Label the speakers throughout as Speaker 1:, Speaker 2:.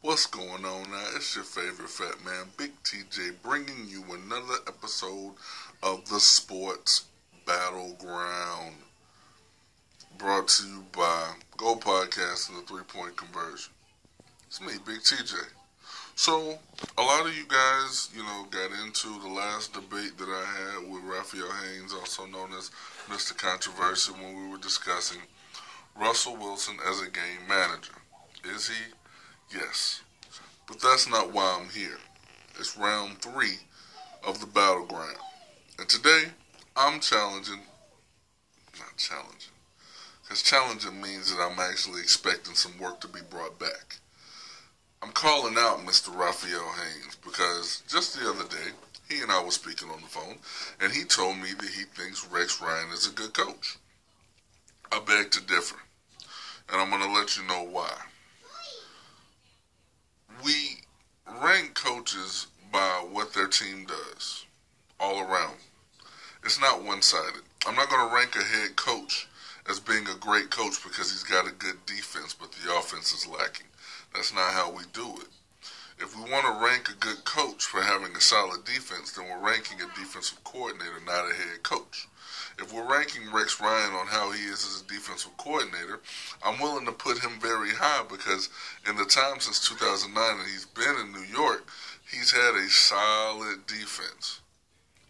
Speaker 1: What's going on now? It's your favorite fat man, Big TJ, bringing you another episode of the Sports Battleground, brought to you by Go Podcast and the 3-Point Conversion. It's me, Big TJ. So, a lot of you guys, got into the last debate that I had with Raphael Haynes, also known as Mr. Controversy, when we were discussing Russell Wilson as a game manager. Is he? Yes. But that's not why I'm here. It's round 3 of the Battleground. And today, I'm not challenging, because challenging means that I'm actually expecting some work to be brought back. I'm calling out Mr. Raphael Haynes because just the other day, he and I were speaking on the phone, and he told me that he thinks Rex Ryan is a good coach. I beg to differ, and I'm going to let you know why. We rank coaches by what their team does, all around. It's not one-sided. I'm not going to rank a head coach as being a great coach because he's got a good defense, but the offense is lacking. That's not how we do it. If we want to rank a good coach for having a solid defense, then we're ranking a defensive coordinator, not a head coach. If we're ranking Rex Ryan on how he is as a defensive coordinator, I'm willing to put him very high because in the time since 2009 that he's been in New York, he's had a solid defense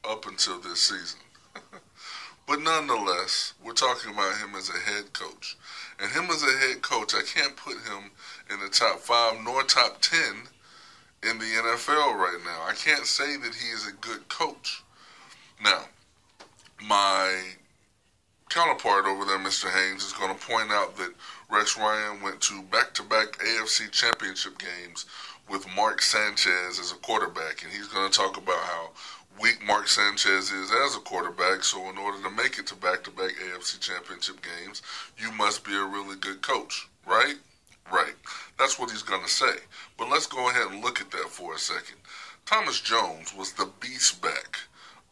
Speaker 1: up until this season. But nonetheless, we're talking about him as a head coach. And him as a head coach, I can't put him in the top 5 nor top 10 in the NFL right now. I can't say that he is a good coach. Now, my counterpart over there, Mr. Haynes, is going to point out that Rex Ryan went to back-to-back AFC championship games with Mark Sanchez as a quarterback, and he's going to talk about how weak Mark Sanchez is as a quarterback, so in order to make it to back-to-back AFC championship games, you must be a really good coach, right? Right. That's what he's going to say. But let's go ahead and look at that for a second. Thomas Jones was the beast back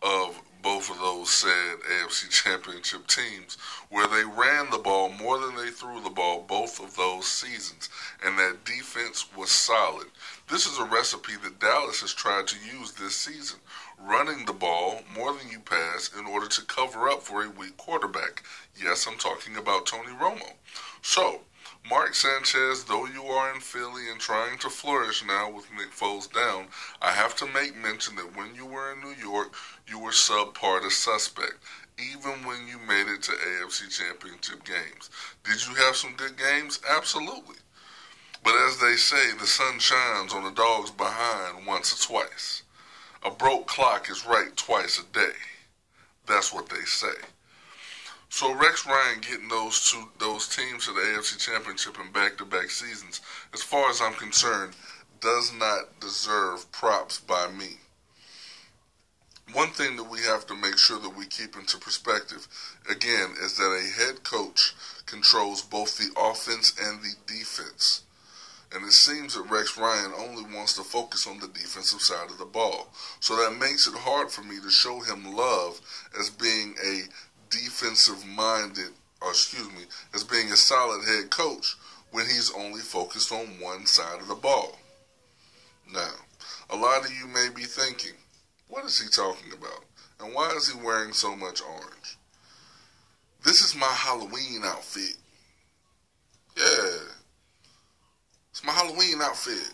Speaker 1: of both of those said AFC championship teams, where they ran the ball more than they threw the ball both of those seasons, and that defense was solid. This is a recipe that Dallas has tried to use this season, running the ball more than you pass in order to cover up for a weak quarterback. Yes, I'm talking about Tony Romo. So, Mark Sanchez, though you are in Philly and trying to flourish now with Nick Foles down, I have to make mention that when you were in New York, you were subpar to suspect, even when you made it to AFC championship games. Did you have some good games? Absolutely. But as they say, the sun shines on the dog's behind once or twice. A broke clock is right twice a day. That's what they say. So Rex Ryan getting those teams to the AFC Championship in back-to-back seasons, as far as I'm concerned, does not deserve props by me. One thing that we have to make sure that we keep into perspective, again, is that a head coach controls both the offense and the defense. And it seems that Rex Ryan only wants to focus on the defensive side of the ball. So that makes it hard for me to show him love as being a as being a solid head coach when he's only focused on one side of the ball. Now, a lot of you may be thinking, what is he talking about? And why is he wearing so much orange? This is my Halloween outfit. Yeah. It's my Halloween outfit.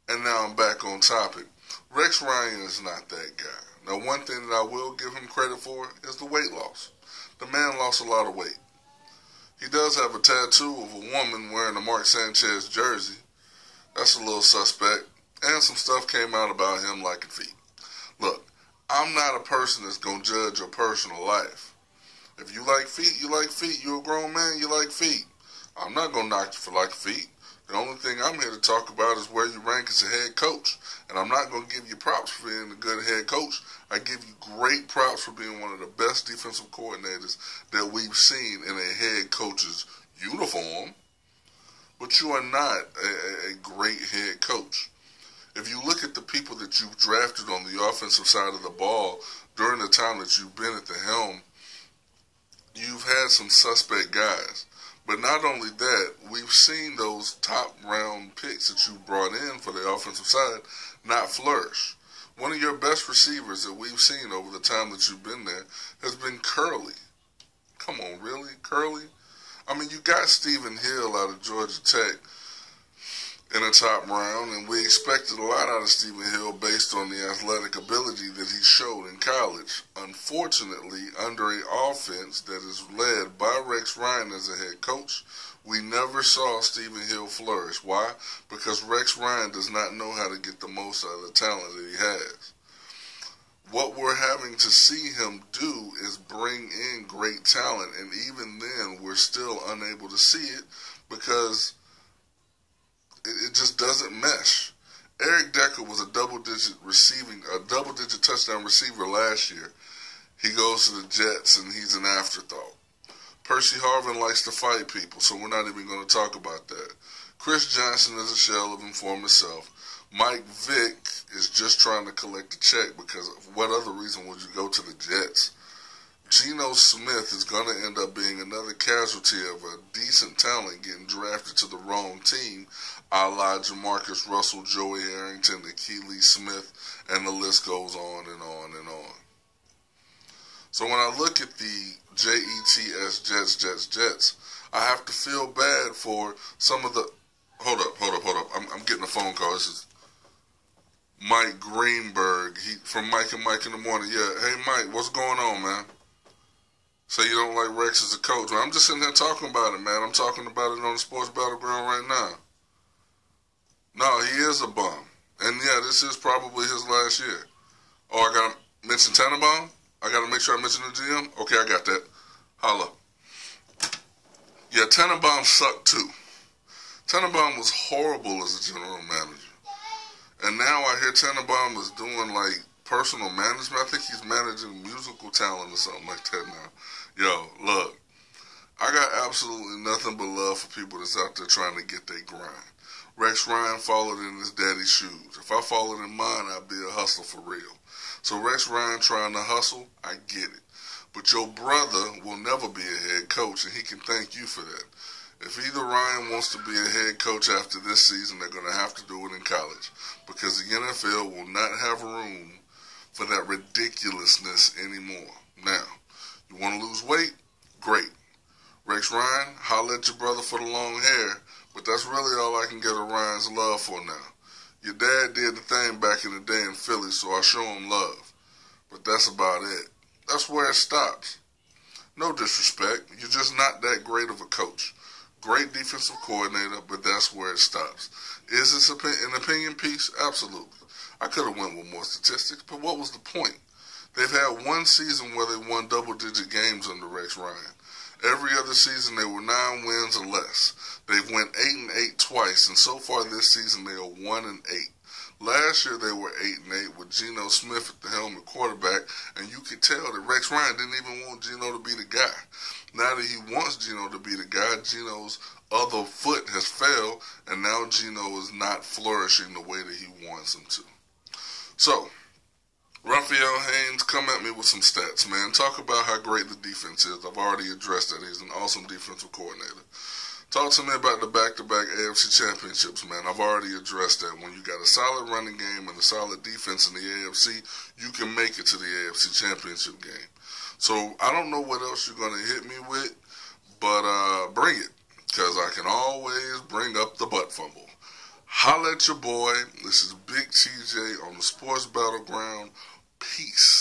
Speaker 1: And now I'm back on topic. Rex Ryan is not that guy. Now, one thing that I will give him credit for is the weight loss. The man lost a lot of weight. He does have a tattoo of a woman wearing a Mark Sanchez jersey. That's a little suspect. And some stuff came out about him liking feet. Look, I'm not a person that's going to judge your personal life. If you like feet, you like feet. You're a grown man, you like feet. I'm not going to knock you for liking feet. The only thing I'm here to talk about is where you rank as a head coach. And I'm not going to give you props for being a good head coach. I give you great props for being one of the best defensive coordinators that we've seen in a head coach's uniform. But you are not a great head coach. If you look at the people that you've drafted on the offensive side of the ball during the time that you've been at the helm, you've had some suspect guys. But not only that, we've seen those top round picks that you brought in for the offensive side not flourish. One of your best receivers that we've seen over the time that you've been there has been Curly. Come on, really? Curly? I mean, you got Stephen Hill out of Georgia Tech in the top round, and we expected a lot out of Stephen Hill based on the athletic ability that he showed in college. Unfortunately, under an offense that is led by Rex Ryan as a head coach, we never saw Stephen Hill flourish. Why? Because Rex Ryan does not know how to get the most out of the talent that he has. What we're having to see him do is bring in great talent, and even then we're still unable to see it because it just doesn't mesh. Eric Decker was a double-digit touchdown receiver last year. He goes to the Jets, and he's an afterthought. Percy Harvin likes to fight people, so we're not even going to talk about that. Chris Johnson is a shell of his former self. Mike Vick is just trying to collect a check because of what other reason would you go to the Jets? Geno Smith is going to end up being another casualty of a decent talent getting drafted to the wrong team, a la Jamarcus Russell, Joey Arrington, Akili Smith, and the list goes on and on and on. So when I look at the Jets, Jets, I have to feel bad for some of the... Hold up. I'm getting a phone call. This is Mike Greenberg from Mike and Mike in the Morning. Yeah, hey Mike, what's going on, man? So you don't like Rex as a coach? Well, I'm just sitting here talking about it, man. I'm talking about it on the Sports Battleground right now. No, he is a bum. And yeah, this is probably his last year. Oh, I got to mention Tannenbaum? I got to make sure I mention the GM? Okay, I got that. Holla. Yeah, Tannenbaum sucked too. Tannenbaum was horrible as a general manager. And now I hear Tannenbaum is doing like personal management. I think he's managing musical talent or something like that now. Yo, look, I got absolutely nothing but love for people that's out there trying to get their grind. Rex Ryan followed in his daddy's shoes. If I followed in mine, I'd be a hustler for real. So Rex Ryan trying to hustle, I get it. But your brother will never be a head coach, and he can thank you for that. If either Ryan wants to be a head coach after this season, they're going to have to do it in college because the NFL will not have room for that ridiculousness anymore. Now, you want to lose weight? Great. Rex Ryan, holla at your brother for the long hair, but that's really all I can get of Ryan's love for now. Your dad did the thing back in the day in Philly, so I show him love. But that's about it. That's where it stops. No disrespect. You're just not that great of a coach. Great defensive coordinator, but that's where it stops. Is this an opinion piece? Absolutely. I could have went with more statistics, but what was the point? They've had one season where they won double-digit games under Rex Ryan. Every other season they were 9 wins or less. They've went 8-8 twice, and so far this season they are 1-8. Last year they were 8-8 with Geno Smith at the helm at quarterback, and you could tell that Rex Ryan didn't even want Geno to be the guy. Now that he wants Geno to be the guy, Geno's other foot has failed, and now Geno is not flourishing the way that he wants him to. So, Raphael Haynes, come at me with some stats, man. Talk about how great the defense is. I've already addressed that. He's an awesome defensive coordinator. Talk to me about the back-to-back AFC championships, man. I've already addressed that. When you got a solid running game and a solid defense in the AFC, you can make it to the AFC championship game. So I don't know what else you're going to hit me with, but bring it, because I can always bring up the butt fumble. Holla at your boy. This is Big TJ on the Sports Battleground. Peace.